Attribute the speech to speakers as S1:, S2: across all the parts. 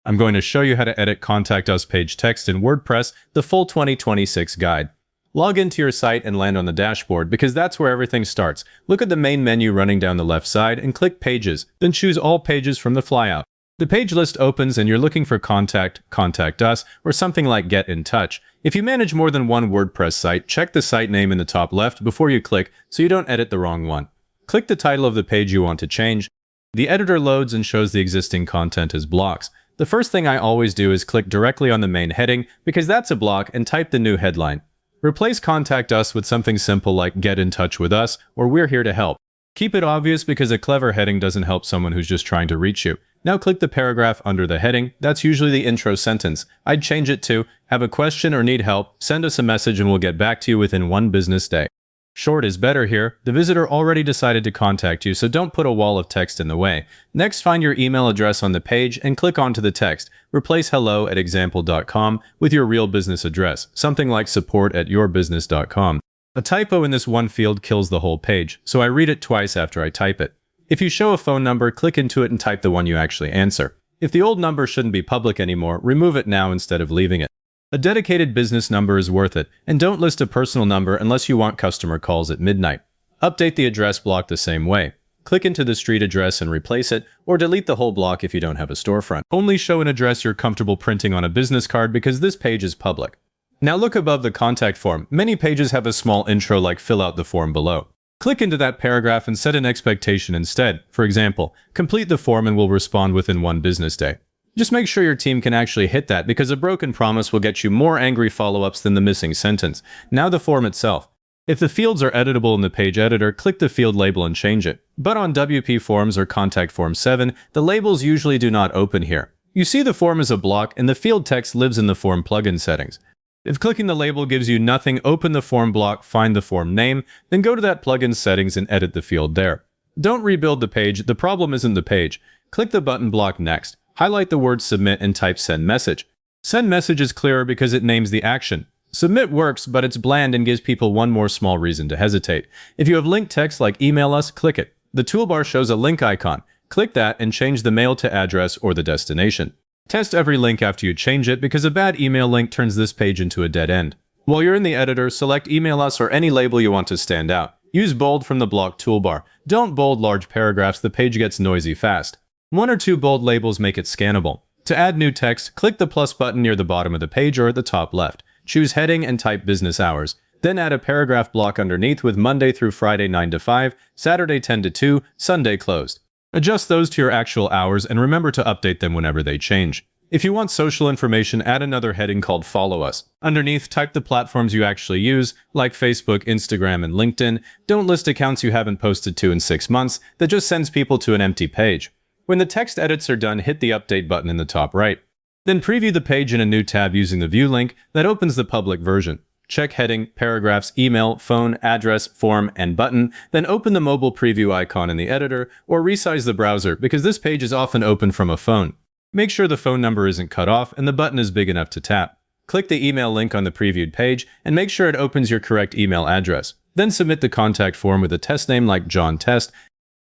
S1: I'm going to show you how to edit Contact Us page text in WordPress, the full 2026 guide. Log into your site and land on the dashboard because that's where everything starts. Look at the main menu running down the left side and click Pages, then choose All Pages from the flyout. The page list opens and you're looking for Contact, Contact Us, or something like Get in Touch. If you manage more than one WordPress site, check the site name in the top left before you click so you don't edit the wrong one. Click the title of the page you want to change. The editor loads and shows the existing content as blocks. The first thing I always do is click directly on the main heading because that's a block and type the new headline. Replace Contact Us with something simple like Get in Touch with Us or We're Here to Help. Keep it obvious because a clever heading doesn't help someone who's just trying to reach you. Now click the paragraph under the heading. That's usually the intro sentence. I'd change it to, have a question or need help, send us a message and we'll get back to you within 1 business day. Short is better here. The visitor already decided to contact you, so don't put a wall of text in the way. Next, find your email address on the page and click onto the text. Replace hello@example.com with your real business address, something like support@yourbusiness.com. A typo in this one field kills the whole page, so I read it twice after I type it. If you show a phone number, click into it and type the one you actually answer. If the old number shouldn't be public anymore, remove it now instead of leaving it. A dedicated business number is worth it, and don't list a personal number unless you want customer calls at midnight. Update the address block the same way. Click into the street address and replace it, or delete the whole block if you don't have a storefront. Only show an address you're comfortable printing on a business card because this page is public. Now look above the contact form. Many pages have a small intro like fill out the form below. Click into that paragraph and set an expectation instead. For example, complete the form and we'll respond within 1 business day. Just make sure your team can actually hit that because a broken promise will get you more angry follow-ups than the missing sentence. Now the form itself. If the fields are editable in the page editor, click the field label and change it. But on WP Forms or Contact Form 7, the labels usually do not open here. You see the form as a block and the field text lives in the form plugin settings. If clicking the label gives you nothing, open the form block, find the form name, then go to that plugin settings and edit the field there. Don't rebuild the page, the problem isn't the page. Click the button block next. Highlight the word submit and type send message. Send message is clearer because it names the action. Submit works, but it's bland and gives people one more small reason to hesitate. If you have linked text like email us, click it. The toolbar shows a link icon. Click that and change the mail to address or the destination. Test every link after you change it because a bad email link turns this page into a dead end. While you're in the editor, select email us or any label you want to stand out. Use bold from the block toolbar. Don't bold large paragraphs, the page gets noisy fast. 1 or 2 bold labels make it scannable. To add new text, click the plus button near the bottom of the page or at the top left. Choose heading and type business hours. Then add a paragraph block underneath with Monday through Friday 9 to 5, Saturday 10 to 2, Sunday closed. Adjust those to your actual hours and remember to update them whenever they change. If you want social information, add another heading called Follow Us. Underneath, type the platforms you actually use, like Facebook, Instagram, and LinkedIn. Don't list accounts you haven't posted to in 6 months. That just sends people to an empty page. When the text edits are done, hit the update button in the top right. Then preview the page in a new tab using the view link that opens the public version. Check heading, paragraphs, email, phone, address, form, and button, then open the mobile preview icon in the editor or resize the browser because this page is often open from a phone. Make sure the phone number isn't cut off and the button is big enough to tap. Click the email link on the previewed page and make sure it opens your correct email address. Then submit the contact form with a test name like John Test.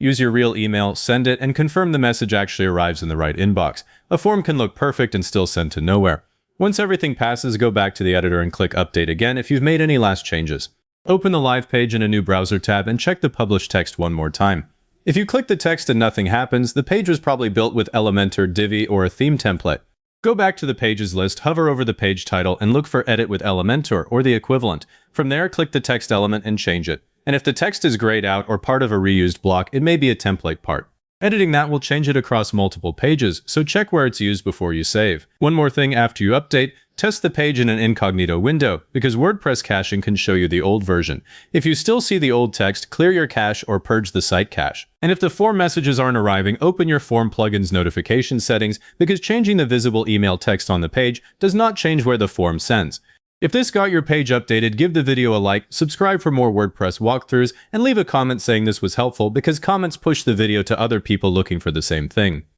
S1: Use your real email, send it, and confirm the message actually arrives in the right inbox. A form can look perfect and still send to nowhere. Once everything passes, go back to the editor and click Update again if you've made any last changes. Open the live page in a new browser tab and check the published text one more time. If you click the text and nothing happens, the page was probably built with Elementor, Divi, or a theme template. Go back to the pages list, hover over the page title, and look for Edit with Elementor or the equivalent. From there, click the text element and change it. And if the text is grayed out or part of a reused block, it may be a template part. Editing that will change it across multiple pages, so check where it's used before you save. One more thing after you update, test the page in an incognito window, because WordPress caching can show you the old version. If you still see the old text, clear your cache or purge the site cache. And if the form messages aren't arriving, open your form plugin's notification settings, because changing the visible email text on the page does not change where the form sends. If this got your page updated, give the video a like, subscribe for more WordPress walkthroughs, and leave a comment saying this was helpful because comments push the video to other people looking for the same thing.